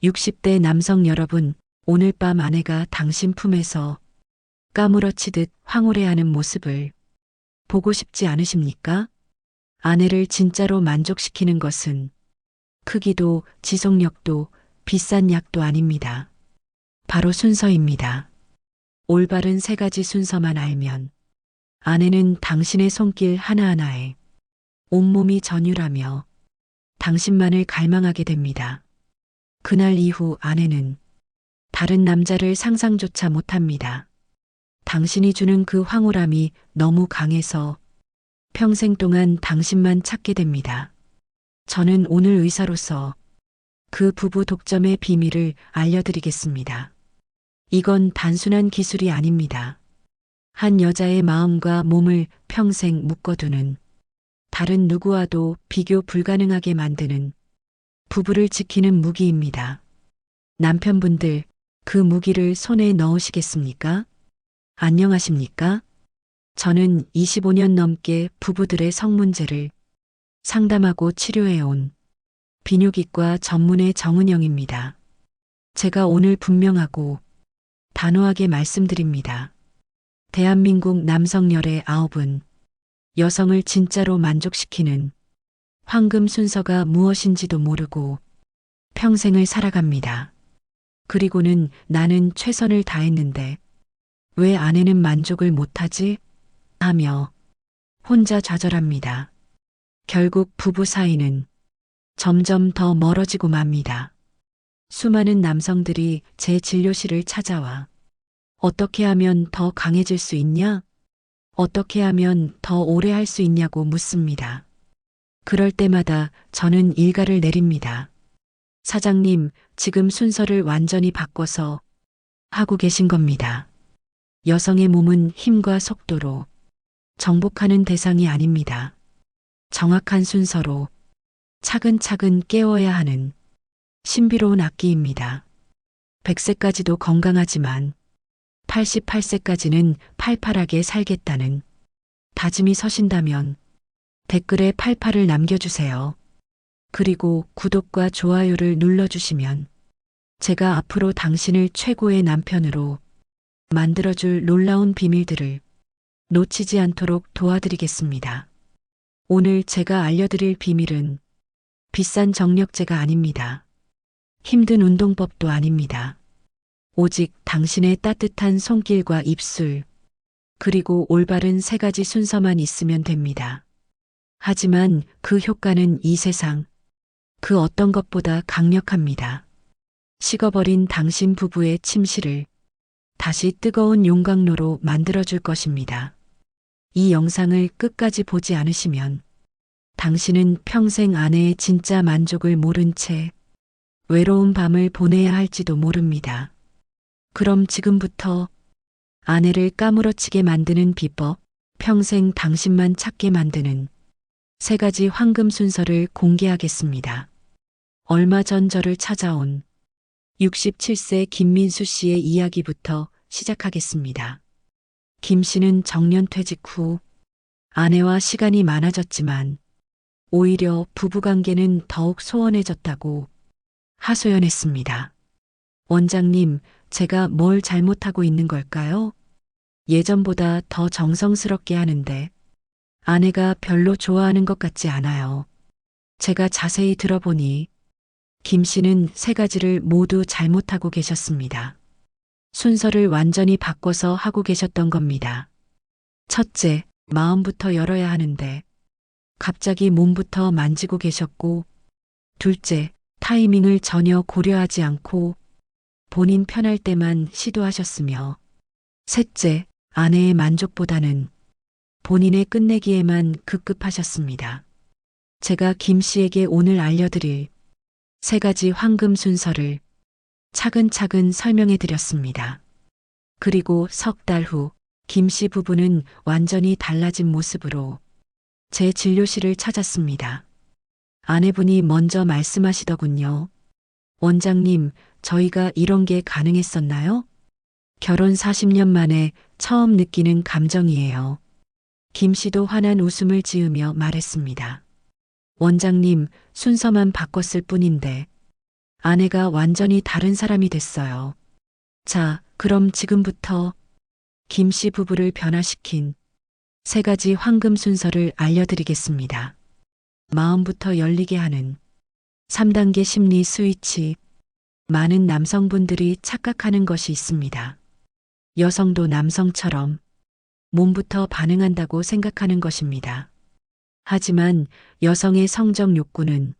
60대 남성 여러분, 오늘 밤 아내가 당신 품에서 까무러치듯 황홀해하는 모습을 보고 싶지 않으십니까? 아내를 진짜로 만족시키는 것은 크기도 지속력도 비싼 약도 아닙니다. 바로 순서입니다. 올바른 세 가지 순서만 알면 아내는 당신의 손길 하나하나에 온몸이 전율하며 당신만을 갈망하게 됩니다. 그날 이후 아내는 다른 남자를 상상조차 못합니다. 당신이 주는 그 황홀함이 너무 강해서 평생 동안 당신만 찾게 됩니다. 저는 오늘 의사로서 그 부부 독점의 비밀을 알려드리겠습니다. 이건 단순한 기술이 아닙니다. 한 여자의 마음과 몸을 평생 묶어두는, 다른 누구와도 비교 불가능하게 만드는 부부를 지키는 무기입니다. 남편분들, 그 무기를 손에 넣으시겠습니까? 안녕하십니까? 저는 25년 넘게 부부들의 성문제를 상담하고 치료해온 비뇨기과 전문의 정은영입니다. 제가 오늘 분명하고 단호하게 말씀드립니다. 대한민국 남성 열의 9은 여성을 진짜로 만족시키는 황금 순서가 무엇인지도 모르고 평생을 살아갑니다. 그리고는 나는 최선을 다했는데 왜 아내는 만족을 못하지? 하며 혼자 좌절합니다. 결국 부부 사이는 점점 더 멀어지고 맙니다. 수많은 남성들이 제 진료실을 찾아와 어떻게 하면 더 강해질 수 있냐? 어떻게 하면 더 오래 할 수 있냐고 묻습니다. 그럴 때마다 저는 일가를 내립니다. 사장님, 지금 순서를 완전히 바꿔서 하고 계신 겁니다. 여성의 몸은 힘과 속도로 정복하는 대상이 아닙니다. 정확한 순서로 차근차근 깨워야 하는 신비로운 악기입니다. 100세까지도 건강하지만 88세까지는 팔팔하게 살겠다는 다짐이 서신다면 댓글에 88을 남겨주세요. 그리고 구독과 좋아요를 눌러주시면 제가 앞으로 당신을 최고의 남편으로 만들어줄 놀라운 비밀들을 놓치지 않도록 도와드리겠습니다. 오늘 제가 알려드릴 비밀은 비싼 정력제가 아닙니다. 힘든 운동법도 아닙니다. 오직 당신의 따뜻한 손길과 입술, 그리고 올바른 세 가지 순서만 있으면 됩니다. 하지만 그 효과는 이 세상 그 어떤 것보다 강력합니다. 식어버린 당신 부부의 침실을 다시 뜨거운 용광로로 만들어줄 것입니다. 이 영상을 끝까지 보지 않으시면 당신은 평생 아내의 진짜 만족을 모른 채 외로운 밤을 보내야 할지도 모릅니다. 그럼 지금부터 아내를 까무러치게 만드는 비법, 평생 당신만 찾게 만드는 세 가지 황금 순서를 공개하겠습니다. 얼마 전 저를 찾아온 67세 김민수 씨의 이야기부터 시작하겠습니다. 김 씨는 정년퇴직 후 아내와 시간이 많아졌지만 오히려 부부관계는 더욱 소원해졌다고 하소연했습니다. 원장님, 제가 뭘 잘못하고 있는 걸까요? 예전보다 더 정성스럽게 하는데 아내가 별로 좋아하는 것 같지 않아요. 제가 자세히 들어보니 김 씨는 세 가지를 모두 잘못하고 계셨습니다. 순서를 완전히 바꿔서 하고 계셨던 겁니다. 첫째, 마음부터 열어야 하는데 갑자기 몸부터 만지고 계셨고, 둘째, 타이밍을 전혀 고려하지 않고 본인 편할 때만 시도하셨으며, 셋째, 아내의 만족보다는 본인의 끝내기에만 급급하셨습니다. 제가 김 씨에게 오늘 알려드릴 세 가지 황금 순서를 차근차근 설명해 드렸습니다. 그리고 석 달 후 김 씨 부부는 완전히 달라진 모습으로 제 진료실을 찾았습니다. 아내분이 먼저 말씀하시더군요. 원장님, 저희가 이런 게 가능했었나요? 결혼 40년 만에 처음 느끼는 감정이에요. 김 씨도 환한 웃음을 지으며 말했습니다. 원장님, 순서만 바꿨을 뿐인데 아내가 완전히 다른 사람이 됐어요. 자, 그럼 지금부터 김 씨 부부를 변화시킨 세 가지 황금 순서를 알려드리겠습니다. 마음부터 열리게 하는 3단계 심리 스위치. 많은 남성분들이 착각하는 것이 있습니다. 여성도 남성처럼 몸부터 반응한다고 생각하는 것입니다. 하지만 여성의 성적 욕구는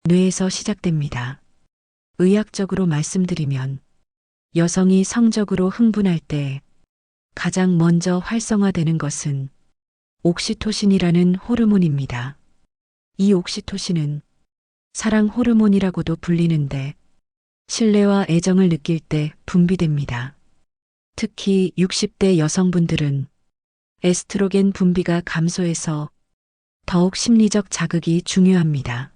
뇌에서 시작됩니다. 의학적으로 말씀드리면 여성이 성적으로 흥분할 때 가장 먼저 활성화되는 것은 옥시토신이라는 호르몬입니다. 이 옥시토신은 사랑 호르몬이라고도 불리는데 신뢰와 애정을 느낄 때 분비됩니다. 특히 60대 여성분들은 에스트로겐 분비가 감소해서 더욱 심리적 자극이 중요합니다.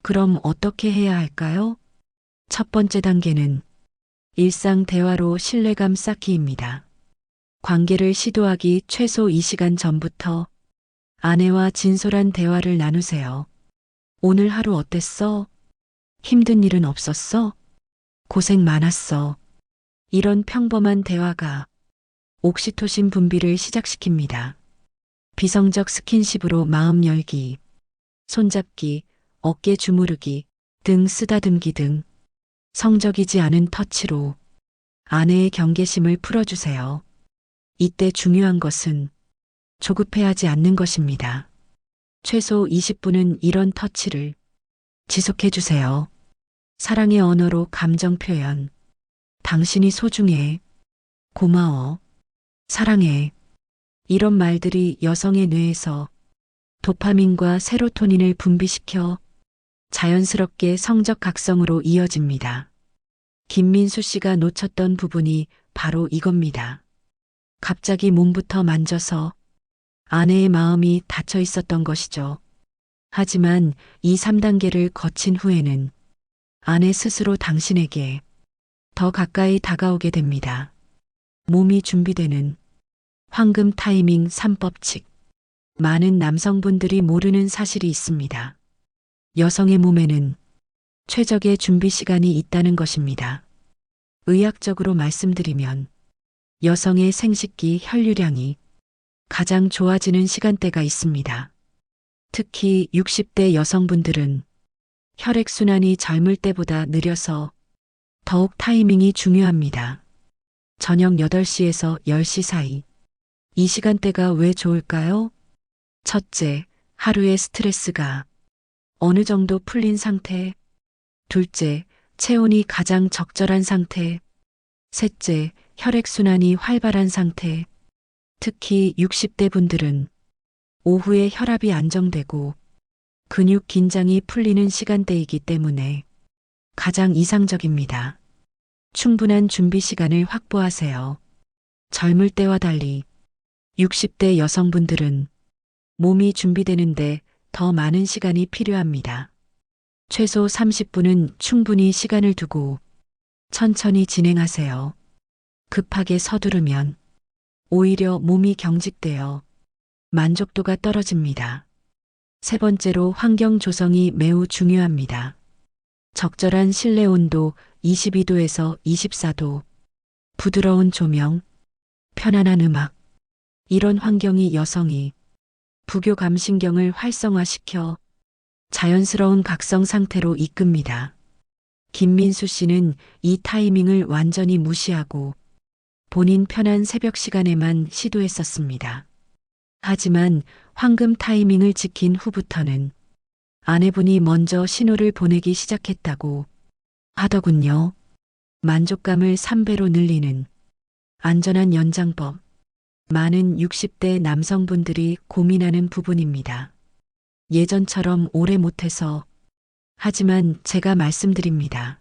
그럼 어떻게 해야 할까요? 첫 번째 단계는 일상 대화로 신뢰감 쌓기입니다. 관계를 시도하기 최소 2시간 전부터 아내와 진솔한 대화를 나누세요. 오늘 하루 어땠어? 힘든 일은 없었어? 고생 많았어. 이런 평범한 대화가 옥시토신 분비를 시작시킵니다. 비성적 스킨십으로 마음 열기, 손잡기, 어깨 주무르기, 등 쓰다듬기 등 성적이지 않은 터치로 아내의 경계심을 풀어주세요. 이때 중요한 것은 조급해하지 않는 것입니다. 최소 20분은 이런 터치를 지속해주세요. 사랑의 언어로 감정 표현. 당신이 소중해. 고마워. 사랑해. 이런 말들이 여성의 뇌에서 도파민과 세로토닌을 분비시켜 자연스럽게 성적 각성으로 이어집니다. 김민수 씨가 놓쳤던 부분이 바로 이겁니다. 갑자기 몸부터 만져서 아내의 마음이 닫혀 있었던 것이죠. 하지만 이 3단계를 거친 후에는 아내 스스로 당신에게 더 가까이 다가오게 됩니다. 몸이 준비되는 황금 타이밍 3법칙. 많은 남성분들이 모르는 사실이 있습니다. 여성의 몸에는 최적의 준비 시간이 있다는 것입니다. 의학적으로 말씀드리면 여성의 생식기 혈류량이 가장 좋아지는 시간대가 있습니다. 특히 60대 여성분들은 혈액순환이 젊을 때보다 느려서 더욱 타이밍이 중요합니다. 저녁 8시에서 10시 사이. 이 시간대가 왜 좋을까요? 첫째, 하루의 스트레스가 어느 정도 풀린 상태. 둘째, 체온이 가장 적절한 상태. 셋째, 혈액순환이 활발한 상태. 특히 60대 분들은 오후에 혈압이 안정되고 근육 긴장이 풀리는 시간대이기 때문에 가장 이상적입니다. 충분한 준비 시간을 확보하세요. 젊을 때와 달리 60대 여성분들은 몸이 준비되는데 더 많은 시간이 필요합니다. 최소 30분은 충분히 시간을 두고 천천히 진행하세요. 급하게 서두르면 오히려 몸이 경직되어 만족도가 떨어집니다. 세 번째로 환경 조성이 매우 중요합니다. 적절한 실내 온도 22도에서 24도, 부드러운 조명, 편안한 음악. 이런 환경이 여성이 부교감신경을 활성화시켜 자연스러운 각성 상태로 이끕니다. 김민수 씨는 이 타이밍을 완전히 무시하고 본인 편한 새벽 시간에만 시도했었습니다. 하지만 황금 타이밍을 지킨 후부터는 아내분이 먼저 신호를 보내기 시작했다고 하더군요. 만족감을 3배로 늘리는 안전한 연장법. 많은 60대 남성분들이 고민하는 부분입니다. 예전처럼 오래 못해서. 하지만 제가 말씀드립니다.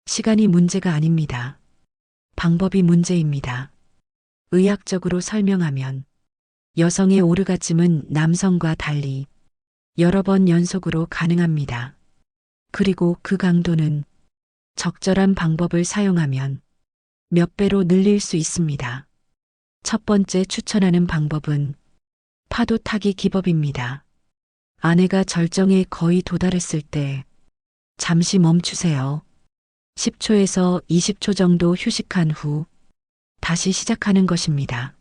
시간이 문제가 아닙니다. 방법이 문제입니다. 의학적으로 설명하면 여성의 오르가즘은 남성과 달리 여러 번 연속으로 가능합니다. 그리고 그 강도는 적절한 방법을 사용하면 몇 배로 늘릴 수 있습니다. 첫 번째 추천하는 방법은 파도 타기 기법입니다. 아내가 절정에 거의 도달했을 때 잠시 멈추세요. 10초에서 20초 정도 휴식한 후 다시 시작하는 것입니다.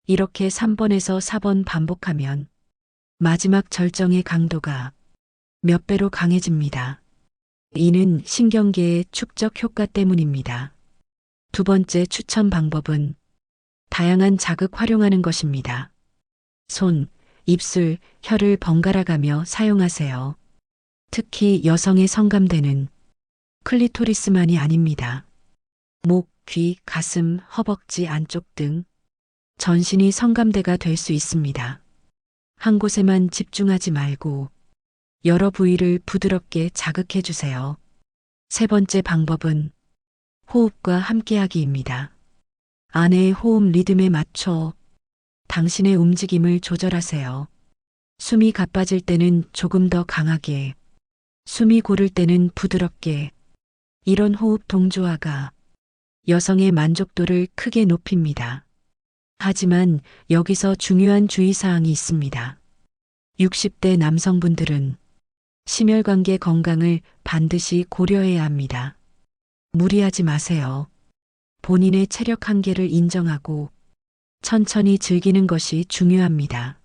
이렇게 3번에서 4번 반복하면 마지막 절정의 강도가 몇 배로 강해집니다. 이는 신경계의 축적 효과 때문입니다. 두 번째 추천 방법은 다양한 자극 활용하는 것입니다. 손, 입술, 혀를 번갈아 가며 사용하세요. 특히 여성의 성감대는 클리토리스만이 아닙니다. 목, 귀, 가슴, 허벅지 안쪽 등 전신이 성감대가 될 수 있습니다. 한 곳에만 집중하지 말고 여러 부위를 부드럽게 자극해 주세요. 세 번째 방법은 호흡과 함께하기입니다. 아내의 호흡 리듬에 맞춰 당신의 움직임을 조절하세요. 숨이 가빠질 때는 조금 더 강하게, 숨이 고를 때는 부드럽게. 이런 호흡 동조화가 여성의 만족도를 크게 높입니다. 하지만 여기서 중요한 주의사항이 있습니다. 60대 남성분들은 심혈관계 건강을 반드시 고려해야 합니다. 무리하지 마세요. 본인의 체력 한계를 인정하고 천천히 즐기는 것이 중요합니다.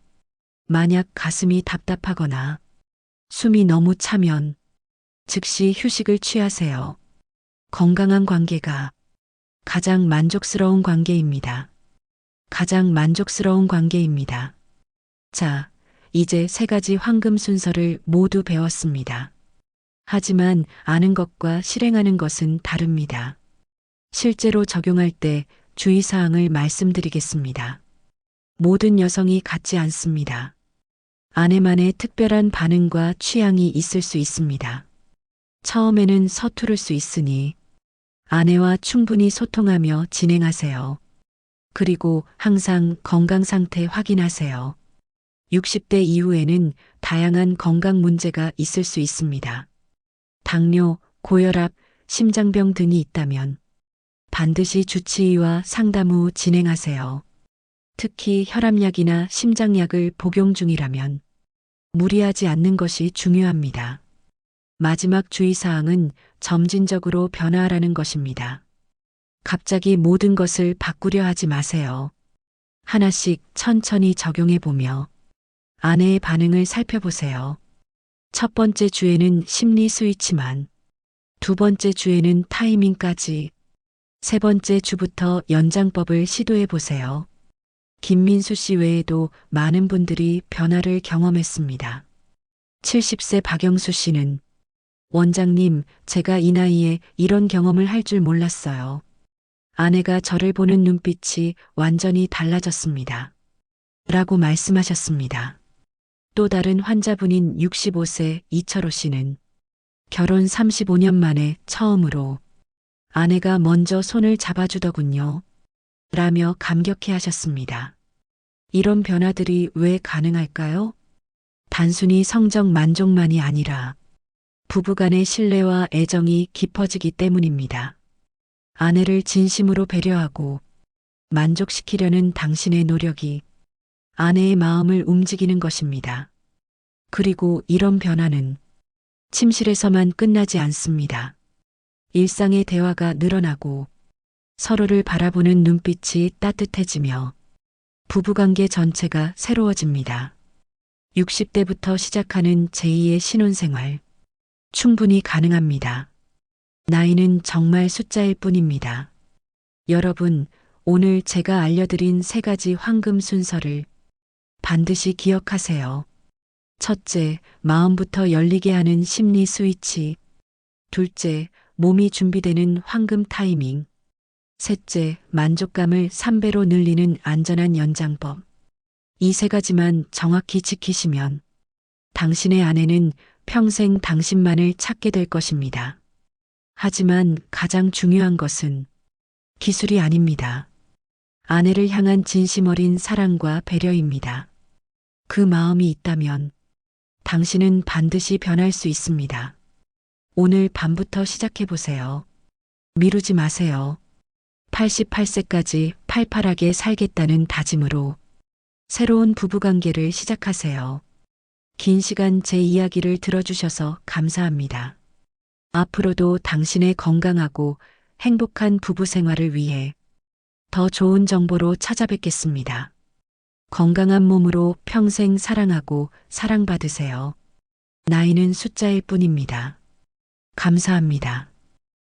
만약 가슴이 답답하거나 숨이 너무 차면 즉시 휴식을 취하세요. 건강한 관계가 가장 만족스러운 관계입니다. 가장 만족스러운 관계입니다. 자, 이제 세 가지 황금 순서를 모두 배웠습니다. 하지만 아는 것과 실행하는 것은 다릅니다. 실제로 적용할 때 주의사항을 말씀드리겠습니다. 모든 여성이 같지 않습니다. 아내만의 특별한 반응과 취향이 있을 수 있습니다. 처음에는 서투를 수 있으니 아내와 충분히 소통하며 진행하세요. 그리고 항상 건강 상태 확인하세요. 60대 이후에는 다양한 건강 문제가 있을 수 있습니다. 당뇨, 고혈압, 심장병 등이 있다면 반드시 주치의와 상담 후 진행하세요. 특히 혈압약이나 심장약을 복용 중이라면 무리하지 않는 것이 중요합니다. 마지막 주의사항은 점진적으로 변화하라는 것입니다. 갑자기 모든 것을 바꾸려 하지 마세요. 하나씩 천천히 적용해 보며 아내의 반응을 살펴보세요. 첫 번째 주에는 심리 스위치만, 두 번째 주에는 타이밍까지, 세 번째 주부터 연장법을 시도해 보세요. 김민수 씨 외에도 많은 분들이 변화를 경험했습니다. 70세 박영수 씨는 원장님, 제가 이 나이에 이런 경험을 할 줄 몰랐어요. 아내가 저를 보는 눈빛이 완전히 달라졌습니다. 라고 말씀하셨습니다. 또 다른 환자분인 65세 이철호 씨는 결혼 35년 만에 처음으로 아내가 먼저 손을 잡아주더군요. 라며 감격해 하셨습니다. 이런 변화들이 왜 가능할까요? 단순히 성적 만족만이 아니라 부부간의 신뢰와 애정이 깊어지기 때문입니다. 아내를 진심으로 배려하고 만족시키려는 당신의 노력이 아내의 마음을 움직이는 것입니다. 그리고 이런 변화는 침실에서만 끝나지 않습니다. 일상의 대화가 늘어나고 서로를 바라보는 눈빛이 따뜻해지며 부부관계 전체가 새로워집니다. 60대부터 시작하는 제2의 신혼생활. 충분히 가능합니다. 나이는 정말 숫자일 뿐입니다. 여러분, 오늘 제가 알려드린 세 가지 황금 순서를 반드시 기억하세요. 첫째, 마음부터 열리게 하는 심리 스위치. 둘째, 몸이 준비되는 황금 타이밍. 셋째, 만족감을 3배로 늘리는 안전한 연장법. 이 세 가지만 정확히 지키시면 당신의 아내는 평생 당신만을 찾게 될 것입니다. 하지만 가장 중요한 것은 기술이 아닙니다. 아내를 향한 진심 어린 사랑과 배려입니다. 그 마음이 있다면 당신은 반드시 변할 수 있습니다. 오늘 밤부터 시작해 보세요. 미루지 마세요. 88세까지 팔팔하게 살겠다는 다짐으로 새로운 부부관계를 시작하세요. 긴 시간 제 이야기를 들어주셔서 감사합니다. 앞으로도 당신의 건강하고 행복한 부부 생활을 위해 더 좋은 정보로 찾아뵙겠습니다. 건강한 몸으로 평생 사랑하고 사랑받으세요. 나이는 숫자일 뿐입니다. 감사합니다.